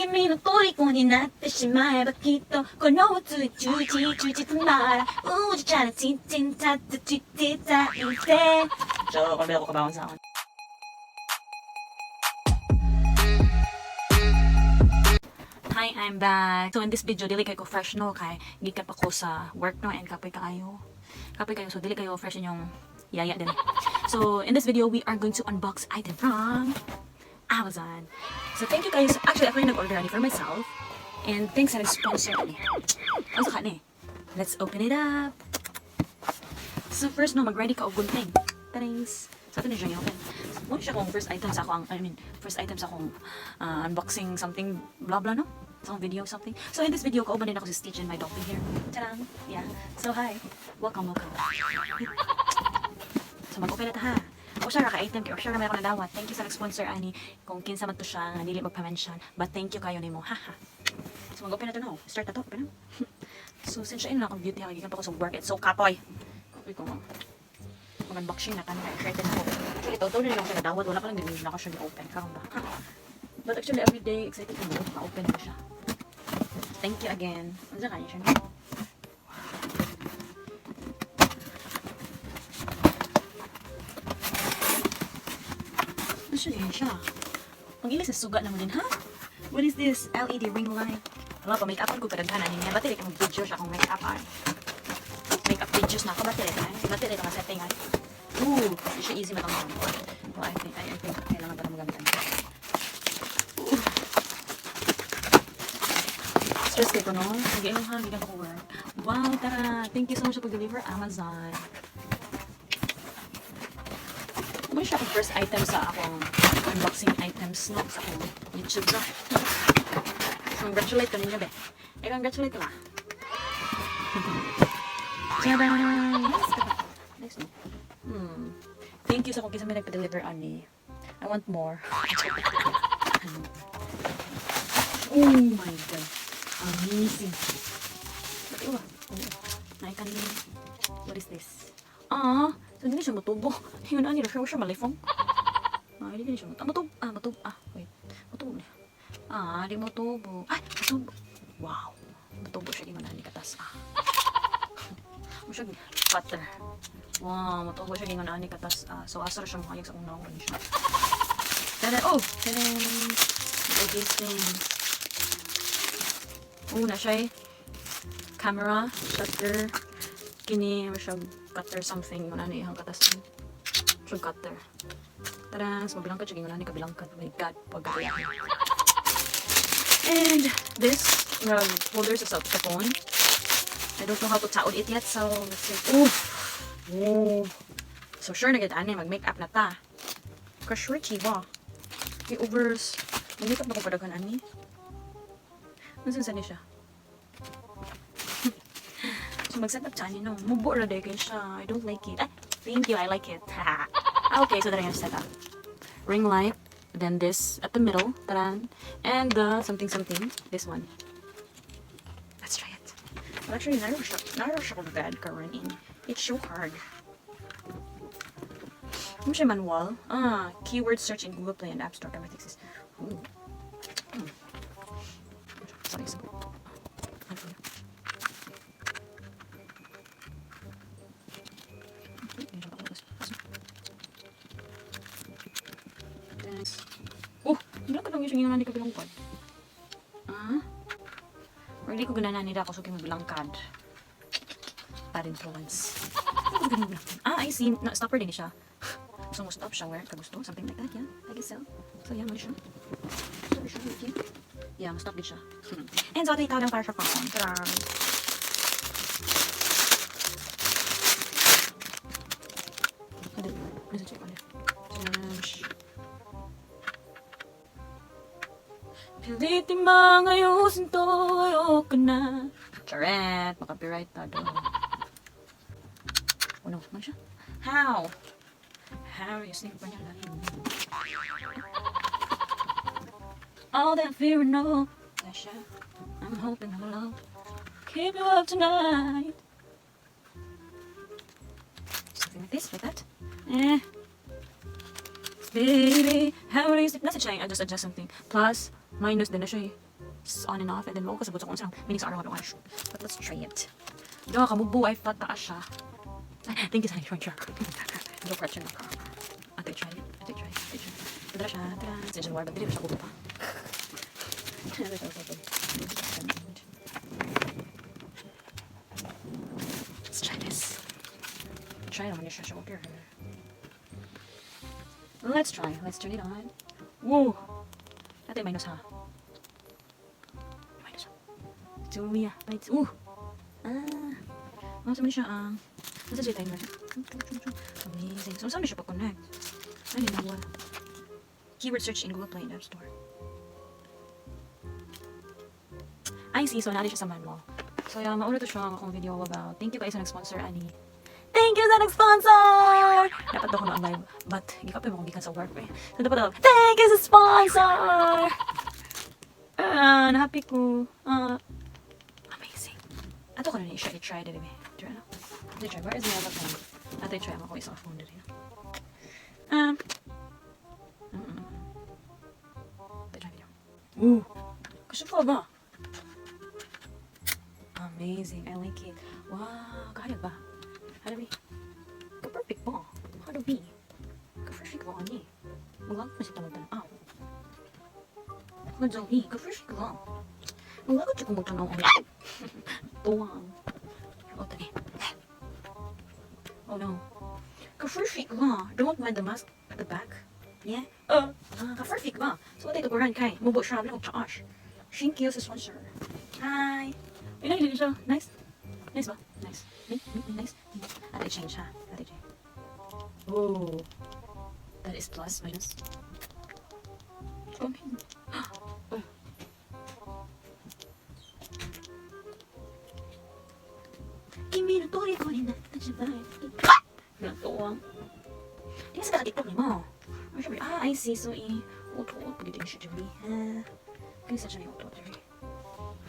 君の虜になってしまえばきっとこのうつうちうちうちうちつまらうじちゃなちんちんたつちてたいてSo, kung ako kabawan sa akin. Hi, I'm back. So in this video, dili kayo fresh no kay gikat pa ko sa work no and kapoy kayo. So dili kayo fresh yung yaya din. So in this video, we are going to unbox item from Amazon. So thank you guys. Actually, ako yung nag-order ani for myself. And thanks sa sponsor ani. Ano sa kani? Let's open it up. So first no, mag-ready ka og gunting. Thanks. So ito na siya i-open. Muna siya kung first item sa akong, first item sa akong unboxing something blah blah no? Some video something. So in this video, kauban din ako si Stitch and my dolphin here. Tadang! Yeah. So hi. Welcome. So mag-open na ta ha. O siya ka-item kayo. O siya na may ako nadawat. Thank you sa nag-sponsor ani. Kung kinsa man to siya, nga dili magpa-mention. But thank you kayo nimo. Haha. So mag-open na to no. Start na to. Open na. So since siya na akong beauty, hagigan pa ko sa work. It's so kapoy. Kapoy ko mo. Mag-unboxing na kanina. Excited na ako. Actually, ito na lang siya nadawat. Wala pa lang din na siya i-open. Karang ba? But actually, every day, excited ko mo. Ma-open na siya. Thank you again. Ano sa kanya siya? Ano siya? Ang ilis na suga naman din, ha? What is this? LED ring light. Wala pa, make-upan ko kadaghanan niya. Battery ka mag-video siya kung make-upan. Make-up videos na ako. Battery ito nga setting ay. Ooh, hindi siya easy matanggal. Well, I think kailangan pa na magamitan. Stress kayo ko, no? Sige, ilang ha, bigyan ko work. Wow, tara! Thank you so much for deliver Amazon. Muna siya akong first item sa akong unboxing items, no? Sa akong YouTube, no? Congratulate ko ninyo, be. Congratulate ko, Tadaan! Nice, no? Thank you sa kung kisa may nagpa-deliver, ani. I want more. Oh my God. Amazing. What is this? So hindi siya matubo. Yun ani, siya malifong. Hindi siya matubo. Wait. Matubo niya. Di matubo. Ay, matubo. Wow. Matubo siya yung manani katas. Siya cutter. Wow, matubo siya yung manani katas. So asar siya makayag sa unang siya. Tada, tada. Look at this thing. Na siya camera, shutter, kini, siya cutter something, muna na ihang katasan. Siya cutter. Tara, so mabilangkad siya, muna na kabilangkad. Oh my God, pagkakaya. And this, holders of the phone. I don't know how to taod it yet, so let's see. So sure na ganda, mag-makeup na ta. Ka-shirty ba? I-overs. Mag-makeup na kung padagan, ani. Nasan siya? So mag-set up siya, no? Mubo na dahil siya. I don't like it. Thank you, I like it. Okay, so that I have set up. Ring light, then this at the middle, taran, and the something, this one. Let's try it. Well, actually, not siya bad current in. It's so hard. Ano siya manual? Keyword search in Google Play and App Store. Everything is. Sorry. Hindi ko lang yung nga hindi ka bilangkad. Or hindi ko gananan nila ako so kayo mabilangkad. Bad influence. I see. No, stopper din siya. So, mo stop siya where ka gusto. Something like that, yeah. I guess so. So, yeah, mo siya. Yeah, mo stop din siya. And so, ito lang para siya phone. Tara. Nasa check ulit. Pilitin ba ngayon to? Ayoko na. Charet. Makapiright na doon. Oh no, ano siya? How? You sneak pa niya lang. All that fear and no. Tasha, I'm hoping I will keep you up tonight. Something like this, like that. Baby, how do you sleep? Nasa siya, just adjust something. Plus, minus din na siya. it's on and off, and then mo kasabot sa kung saan meaning sa araw ng ash. But let's try it. Diyan ka mubo ay pataas siya. Thank you sa short shark. Joke question ka. Ate try it. Ate try. Tara siya. Tara. Sa January ba dili siya bubo pa. Let's try this. Try it on your shoulder. Let's try. Let's turn it on. Whoa! Ate minus ha. Julia, right? Masa siya nasa siya timer. Amazing. So, saan na siya pa-connect? Ay, hindi wala. Keyword search in Google Play and App Store. I see. So, nari siya sa manual. So, mauna to siya ang akong video about thank you guys sa nag-sponsor, ani. Thank you sa nag-sponsor! Dapat ako na live. But, hindi ka pa yung gikan sa work, eh. So, dapat ako, thank you sa sponsor! Happy ko. Ato ko na siya i-try din eh. Try na. I-try. Where is my other phone? Ato i-try ako isang phone din. I-try video. Gusto po ba? Amazing. I like it. Wow. Kaya ba? How do we? Ka-perfect ba? How do we? Ka-perfect ba ani? Maglagot mo siya tamad-tanaw. Madali. Ka-perfect ba? Maglagot siya kung magtanaw ani. Tuwang. Oh, tani. Oh no. Ka-perfect ba? Don't mind the mask at the back. Yeah? Ka-perfect ba? So, what ito kuran kay? Mubo siya. Bilog siya ash. Thank you sa sponsor. Hi. Ay, hindi siya. Nice. Nice ba? Nice. Nice. Ate change ha. Ate change. Oh. That is plus, minus. Oh. Kimi no toriko ni natta siya. Natuwang. Di sa kakakita ni mo. I see. So, utot. Pagdating siya, Julie. Kaya sa siya ni utot, Julie.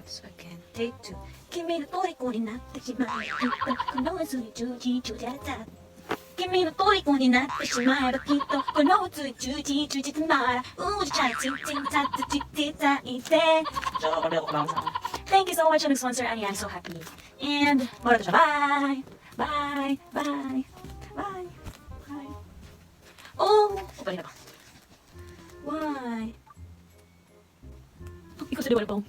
So, again, take two. Kimi no toriko ni natta siya. Kuno sui juji jujata. Kimi no toriko ni natta siya. Bakito. Kuno sui juji jujitmara. Uji-chan, ting-ting, tata-titi-ta-ite. Thank you so much for sponsor, Annie. I'm so happy. And, bye. Bye. Oh, okay na ba? Why? Ikaw sa diwa na pong.